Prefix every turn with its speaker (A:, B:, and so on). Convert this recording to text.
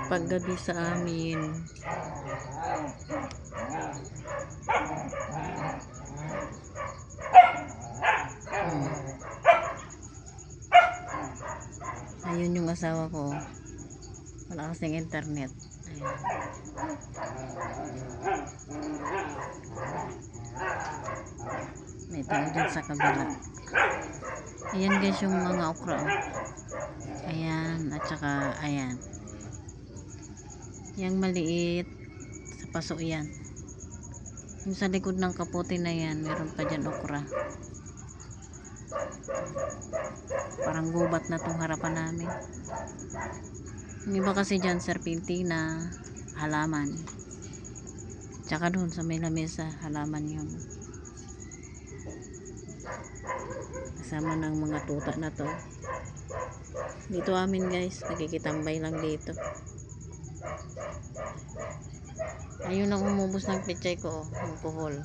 A: paggabi sa amin. Ayun yung asawa ko. Wala kasing internet. Ayan. May tao dyan sa kabila. Ayan guys yung mga okra. Ayan. At saka ayan. Yang maliit. Sa paso yan. Yung sa likod ng kapote na yan. Meron pa dyan okra. Parang gubat na tong harapan namin. Yung iba kasi dyan serpentina, halaman. Tsaka doon sa may lamesa, halaman yun. Kasama ng mga tuta na to. Dito amin guys, nagkikitambay lang dito. Ayun ang umubos ng pechay ko, yung puhol.